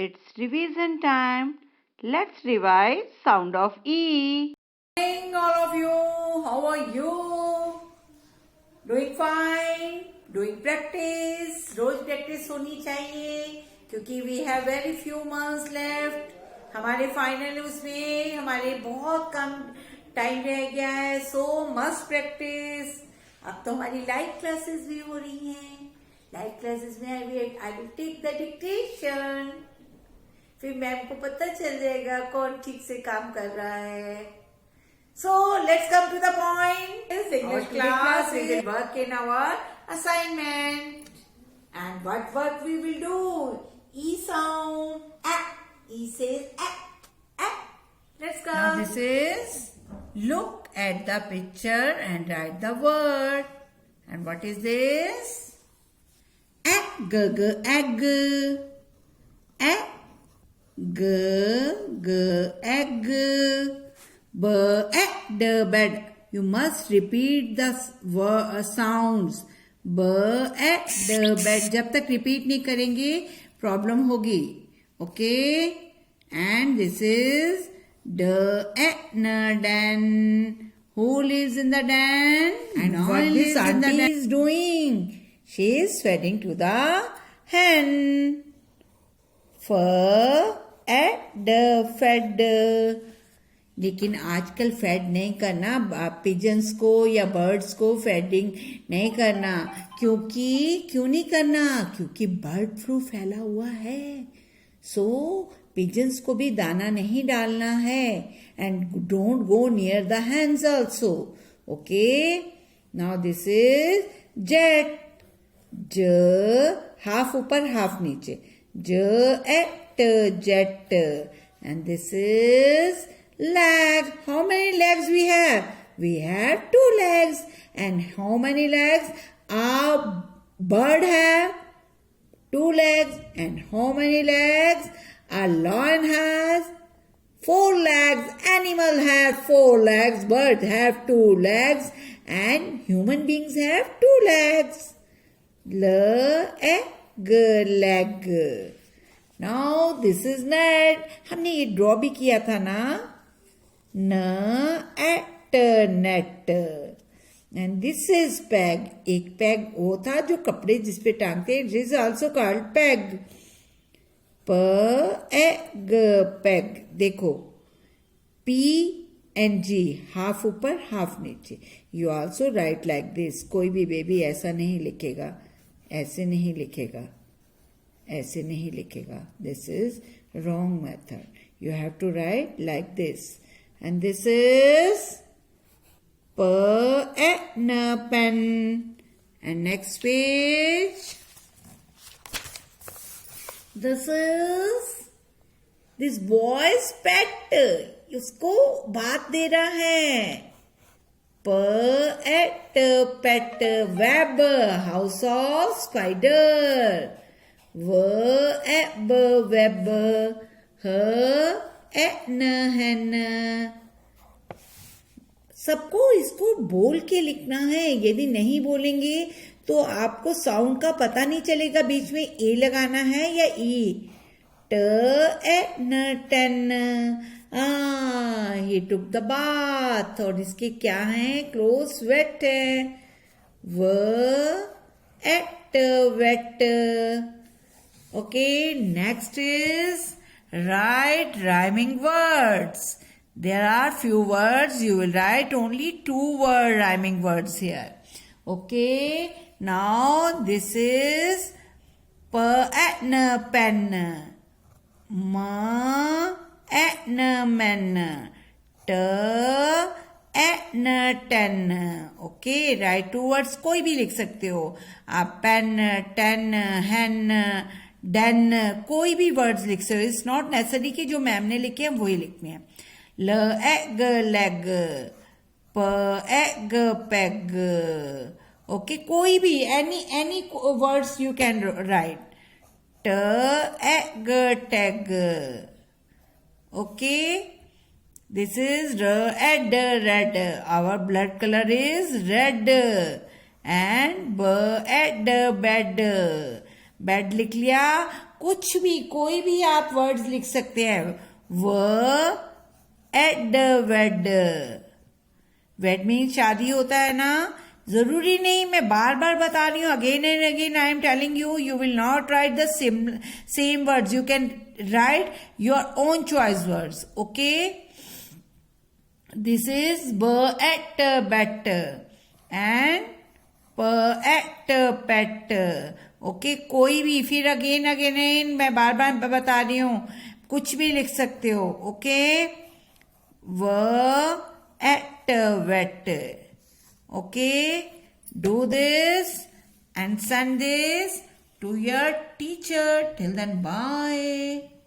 It's revision time. Let's revise sound of E. Morning, all of you. How are you? Doing fine. Doing practice. Rose practice होनी चाहिए क्योंकि we have very few months left. हमारे final उसमें हमारे बहुत कम time रह गया है. So must practice. अब तो हमारी लाइव क्लासेस भी हो रही हैं. लाइव क्लासेस में I will take the dictation. फिर मैम को पता चल जाएगा कौन ठीक से काम कर रहा है. So let's come to the point. This English class we will work in our assignment. And what work we will do? E sound. E says Let's go. Now this is look at the picture and write the word. And what is this? Egg, egg. Egg, egg. Bed. You must repeat the sounds. Bed. जब तक repeat नहीं करेंगे problem होगी. Okay? And this is den. Who lives in the den? And what this auntie is doing? She is feeding to the hen. Fed. लेकिन आजकल fade नहीं करना pigeons को या बर्ड्स को फेडिंग नहीं करना. क्यों नहीं करना? क्योंकि बर्ड फ्लू फैला हुआ है. सो पिजन्स को भी दाना नहीं डालना है. And don't go near the hands also. Okay. Now this is jet. Half ऊपर हाफ नीचे. jet. And this is leg. How many legs we have? We have 2 legs. And how many legs? Our bird have 2 legs. And how many legs? A lion has 4 legs. Animal have 4 legs. Birds have 2 legs. And human beings have 2 legs. Leg. Now this is net. हमने ये draw भी किया था ना. Net. And this is peg. एक peg वो था जो कपड़े जिस पे टांगते. It is also called peg. Peg. देखो. PNG. हाफ ऊपर हाफ नीचे. You also write like this. कोई भी बेबी ऐसा नहीं लिखेगा. ऐसे नहीं लिखेगा. ऐसे नहीं लिखेगा. This is wrong method. You have to write like this. And this is pen. And next page. This is this boy's pet. उसको बात दे रहा है. Pet. Web. House of spider. Web. hen. सबको इसको बोल के लिखना है. यदि नहीं बोलेंगे तो आपको साउंड का पता नहीं चलेगा. बीच में ए लगाना है या ई. ten. He took the bath. और इसके क्या है? क्लोथ वेट है. wet. Okay, next is write rhyming words. There are few words. You will write only 2 rhyming words here. Okay, now this is pen. Men. ten. Okay, write 2 words. कोई भी लिख सकते हो आप. pen, ten, hen, den. कोई भी words लिख सकते हो. इट्स नॉट नेसेसरी कि जो मैम ने लिखे हैं वही लिखने हैं. egg, leg. egg, peg. Okay, कोई भी any words you can write. egg, tag. Okay. This is red. Our blood color is red. And bed. Bed लिख लिया. कुछ भी कोई भी आप वर्ड्स लिख सकते हैं. व एड वेड. वेड मीन्स शादी होता है ना. जरूरी नहीं, मैं बार बार बता रही हूँ, again and again I am telling you will not right the same words. You can write your own choice words. Okay, this is ब एट बेट एंड प एट पेट. ओके, कोई भी, फिर अगेन अगेन मैं बार बार बता रही हूँ, कुछ भी लिख सकते हो. Okay, we ate wait. Okay, do this and send this to your teacher. Till then, bye.